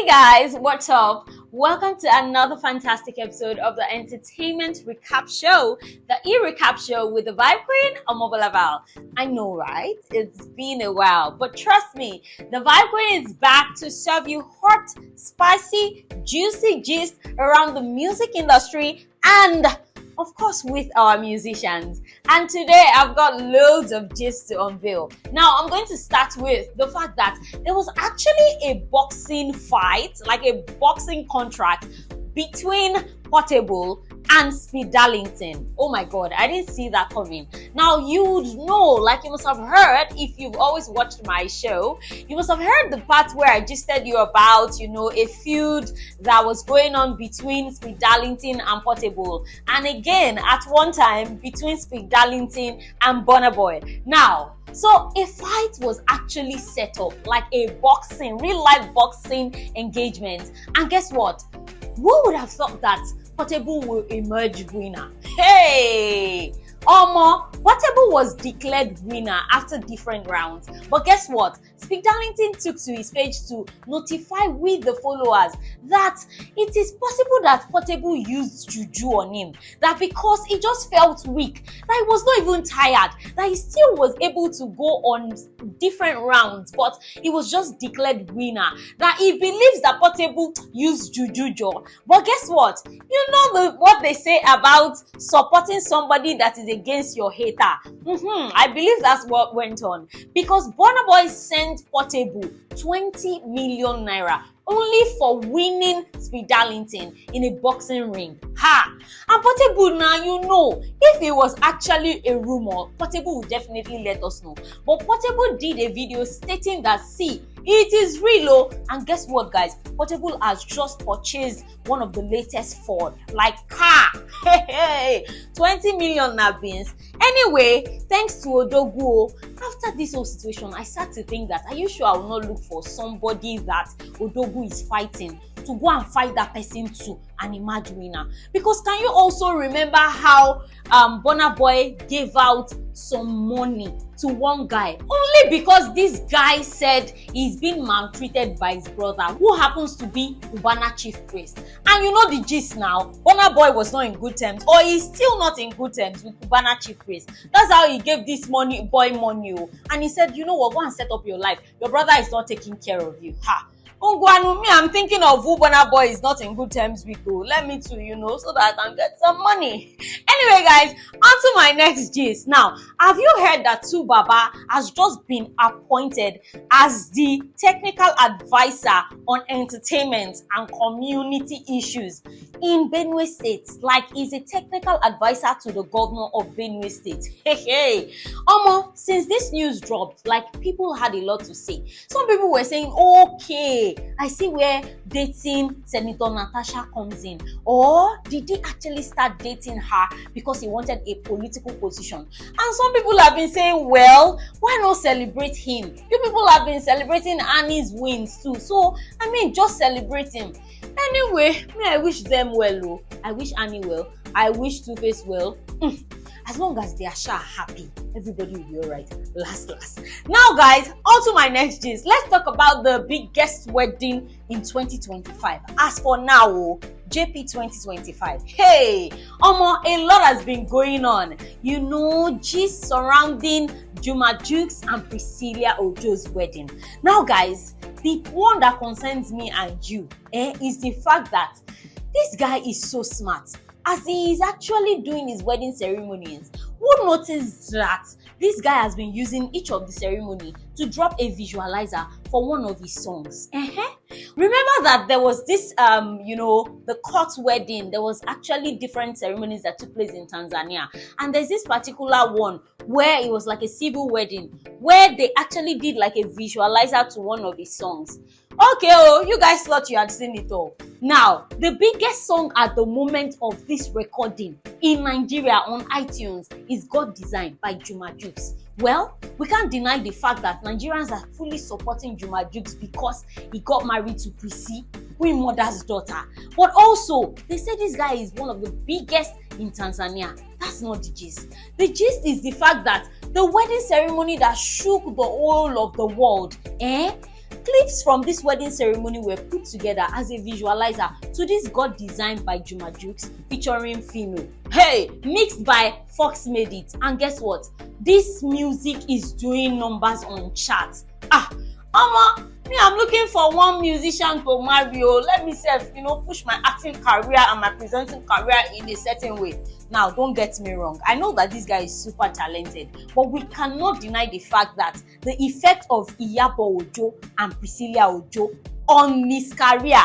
Hey guys, what's up? Welcome to another fantastic episode of the Entertainment Recap Show, the E-Recap Show with the Vibe Queen, Omobolaval. I know, right? It's been a while, but trust me, the Vibe Queen is back to serve you hot, spicy, juicy gist around the music industry and of course, with our musicians. And today, I've got loads of gist to unveil. Now, I'm going to start with the fact that there was actually a boxing fight, like a boxing contract between Portable and Speed Darlington. Oh my God, I didn't see that coming. Now, you would know, like you must have heard, if you've always watched my show, you must have heard the part where I just said you about, a feud that was going on between Speed Darlington and Portable. And again, at one time, between Speed Darlington and Burna Boy. Now, so a fight was actually set up, like a boxing, real life boxing engagement. And guess what? Who would have thought that Portable will emerge winner? Hey! Portable was declared winner after different rounds. But guess what? Speed Darlington took to his page to notify with the followers that it is possible that Portable used juju on him. That because he just felt weak, that he was not even tired, that he still was able to go on different rounds, but he was just declared winner. That he believes that Portable used juju. But guess what? You know what they say about supporting somebody that is against your hater. I believe that's what went on, because Burna Boy sent Portable 20 million naira only for winning Speed Darlington in a boxing ring. And Portable now, if it was actually a rumor, Portable would definitely let us know. But Portable did a video stating that, see, it is real, and guess what, guys? Portable has just purchased one of the latest Ford, like car. 20 million nabins. Anyway, thanks to Odogu, after this whole situation, I started to think that, are you sure I will not look for somebody that Odogu is fighting to go and fight that person too and emerge winner? Because can you also remember how Burna Boy gave out some money to one guy only because this guy said he's been maltreated by his brother, who happens to be Cubana chief priest? And you know the gist now, Burna Boy was not in good terms, or he's still not in good terms with Cubana chief priest. That's how he gave this money and he said, you know what, go and set up your life, your brother is not taking care of you. I'm thinking of who Burna Boy is not in good terms with. Let me too, so that I can get some money. Anyway, guys, on to my next gist. Now, have you heard that Baba has just been appointed as the technical advisor on entertainment and community issues in Benue State? Like, he's a technical advisor to the governor of Benue State. Since this news dropped, like, people had a lot to say. Some people were saying, okay, I see where dating Senator Natasha comes in. Or did he actually start dating her because he wanted a political position? And some people have been saying, well, why not celebrate him? You people have been celebrating Annie's wins too. So, just celebrate him. Anyway, I wish them well. I wish Annie well. I wish Tuface well. As long as they are happy, everybody will be alright. Last. Now, guys, on to my next gist. Let's talk about the biggest wedding in 2025. As for now, JP 2025. Hey, a lot has been going on. Gist surrounding Juma Jukes and Priscilla Ojo's wedding. Now, guys, the one that concerns me and you is the fact that this guy is so smart. As he is actually doing his wedding ceremonies, who noticed that this guy has been using each of the ceremony to drop a visualizer for one of his songs? Remember that there was this, the court wedding. There was actually different ceremonies that took place in Tanzania. And there's this particular one where it was like a civil wedding, where they actually did like a visualizer to one of his songs. Okay, you guys thought you had seen it all. Now, the biggest song at the moment of this recording in Nigeria on iTunes is God Design by Juma Jukes. Well, we can't deny the fact that Nigerians are fully supporting Juma Jukes because he got married to Prissy, Queen Mother's daughter. But also, they say this guy is one of the biggest in Tanzania. That's not the gist. The gist is the fact that the wedding ceremony that shook the whole of the world, clips from this wedding ceremony were put together as a visualizer to this God designed by Juma Jukes featuring Fino. Hey, mixed by Fox Made It. And guess what? This music is doing numbers on charts. I'm looking for one musician to marry. Let me push my acting career and my presenting career in a certain way. Now, don't get me wrong. I know that this guy is super talented, but we cannot deny the fact that the effect of Iyabo Ojo and Priscilla Ojo on his career,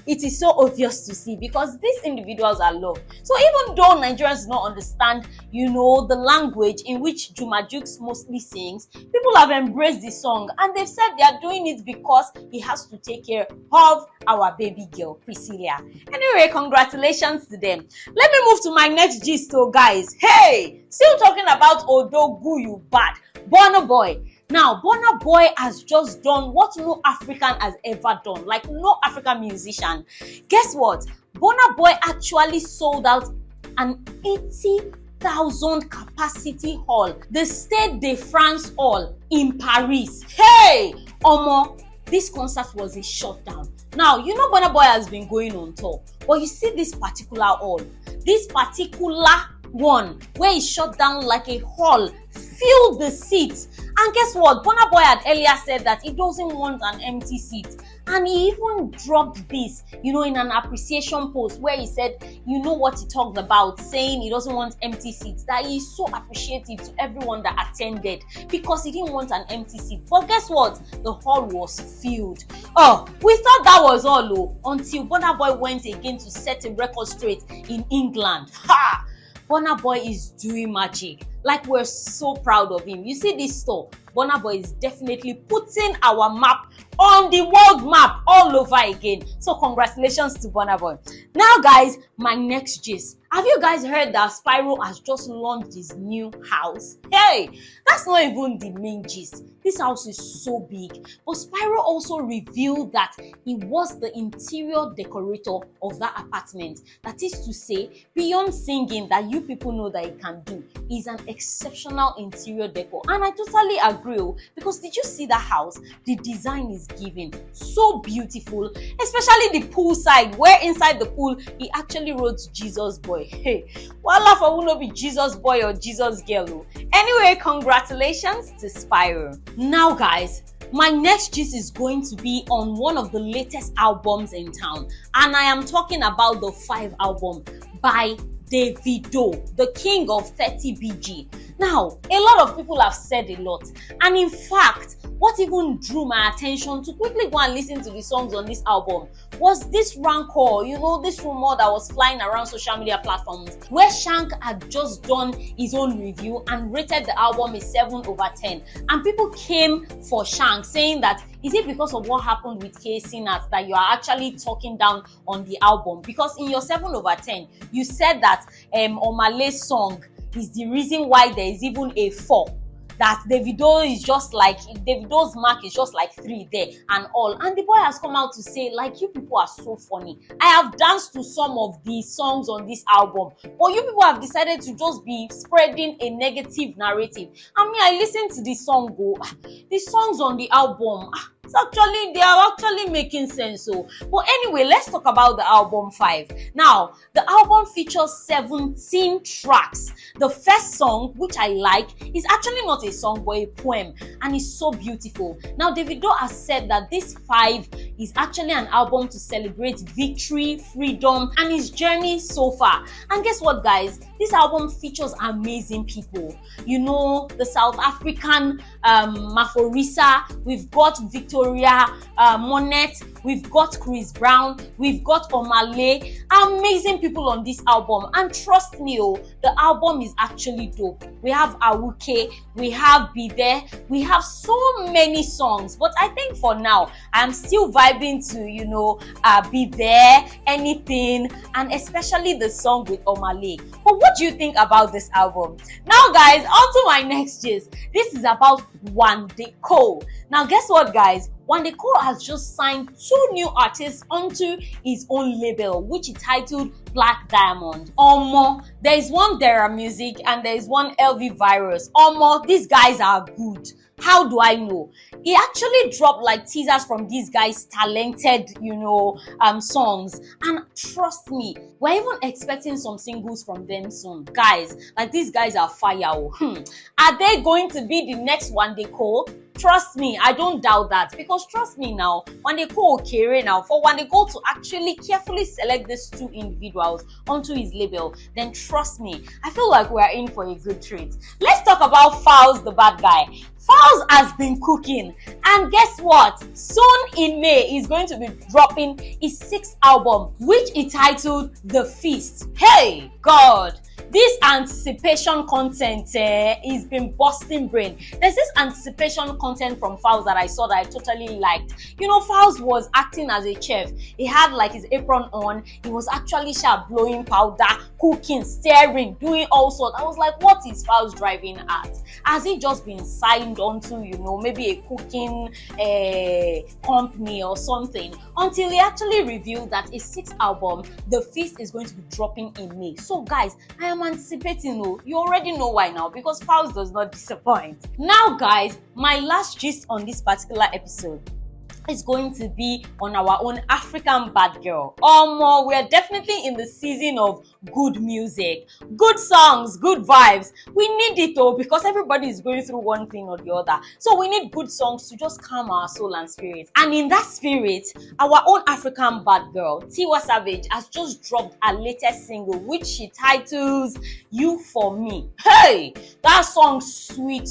it is so obvious to see because these individuals are loved. So even though Nigerians do not understand, the language in which Juma Jukes mostly sings, people have embraced the song and they've said they are doing it because he has to take care of our baby girl, Priscilla. Anyway, congratulations to them. Let me move to my next gist, guys. Hey, still talking about Odogu You Bad, Burna Boy. Now, Burna Boy has just done what no African has ever done, like no African musician. Guess what? Burna Boy actually sold out an 80,000 capacity hall, the Stade de France Hall in Paris. Hey, this concert was a shutdown. Now, Burna Boy has been going on tour, but you see this particular hall, this particular one where he shut down like a hall, filled the seats. And guess what? Burna Boy had earlier said that he doesn't want an empty seat. And he even dropped this, in an appreciation post where he said, what he talked about, saying he doesn't want empty seats, that he is so appreciative to everyone that attended because he didn't want an empty seat. But guess what? The hall was filled. We thought that was all, until Burna Boy went again to set a record straight in England. Burna Boy is doing magic. Like, we're so proud of him. You see this store, Burna Boy is definitely putting our map on the world map all over again. So congratulations to Burna Boy. Now guys, my next gist. Have you guys heard that Spyro has just launched his new house? Hey, that's not even the main gist. This house is so big. But Spyro also revealed that he was the interior decorator of that apartment. That is to say, beyond singing that you people know that he can do, he's an exceptional interior decor. And I totally agree, because did you see that house? The design is given so beautiful, especially the pool side, where inside the pool he actually wrote Jesus Boy. Hey, voila, for who no be Jesus Boy or Jesus Girl. Anyway, congratulations to Spyro. Now guys, my next gist is going to be on one of the latest albums in town, and I am talking about the 5 album by Davido, the king of 30 BG. Now, a lot of people have said a lot, and in fact, what even drew my attention to quickly go and listen to the songs on this album was this rancor, this rumor that was flying around social media platforms, where Shank had just done his own review and rated the album a 7/10. And people came for Shank, saying that, is it because of what happened with KC Nat that you are actually talking down on the album? Because in your 7/10, you said that Omale's song is the reason why there is even a 4. That Davido's mark is just like 3 there and all. And the boy has come out to say, like, you people are so funny. I have danced to some of the songs on this album, but you people have decided to just be spreading a negative narrative. I listened to the song, the songs on the album, they are actually making sense. But anyway, let's talk about the album 5. Now, the album features 17 tracks. The first song, which I like, is actually not a song but a poem, and it's so beautiful. Now, Davido has said that this 5 is actually an album to celebrate victory, freedom, and his journey so far. And guess what, guys? This album features amazing people. The South African Maforisa, we've got Victoria Monet, we've got Chris Brown, we've got Omale. Amazing people on this album, and trust me, the album is actually dope. We have Awuke, we have Be There, we have so many songs, but I think for now I'm still vibing to Be There, Anything, and especially the song with Omale. But what do you think about this album? Now guys, on to my next gist. This is about Wande Cole. Now guess what, guys? Wande Cole has just signed 2 new artists onto his own label, which is titled Black Diamond. There is one Dera Music and there is one LV Virus. These guys are good. How do I know? He actually dropped like teasers from these guys' talented, songs. And trust me, we're even expecting some singles from them soon. Guys, like these guys are fire. Are they going to be the next one they call? Trust me, I don't doubt that, because trust me now, when they call Kere now, for when they go to actually carefully select these two individuals onto his label, then trust me, I feel like we're in for a good treat. Let's talk about Fowls, the bad guy. Fowls has been cooking, and guess what? Soon in May, he's going to be dropping his 6th album, which he titled The Feast. Hey, God! This anticipation content is been busting brain. There's this anticipation content from Fowls that I saw that I totally liked. Fowls was acting as a chef. He had like his apron on. He was actually blowing powder, cooking, stirring, doing all sorts. I was like, what is Fowls driving at? Has he just been signed onto, maybe a cooking company or something? Until he actually revealed that his 6th album, The Feast, is going to be dropping in May. So guys, I am anticipating. You already know why now, because Fowls does not disappoint. Now guys, my last gist on this particular episode is going to be on our own African bad girl. We're definitely in the season of good music, good songs, good vibes. We need it though, because everybody is going through one thing or the other. So we need good songs to just calm our soul and spirit. And in that spirit, our own African bad girl, Tiwa Savage, has just dropped her latest single, which she titles You For Me. Hey, that song's sweet.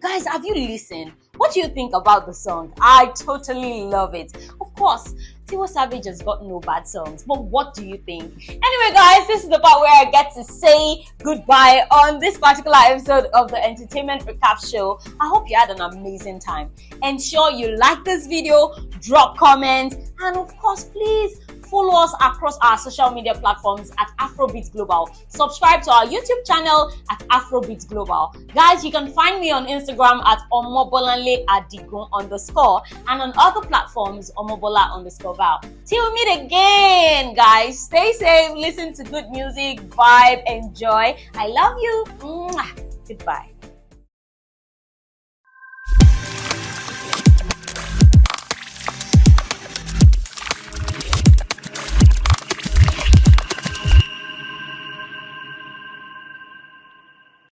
Guys, have you listened? What do you think about the song? I totally love it. Of course, Tiwa Savage has got no bad songs, but what do you think? Anyway, guys, this is the part where I get to say goodbye on this particular episode of the Entertainment Recap Show. I hope you had an amazing time. Ensure you like this video, drop comments, and of course, please follow us across our social media platforms at AfrobeatsGlobal. Subscribe to our YouTube channel at AfrobeatsGlobal. Guys, you can find me on Instagram at omobolanle_, and on other platforms, omobola_val. Till we meet again, guys. Stay safe, listen to good music, vibe, enjoy. I love you. Goodbye.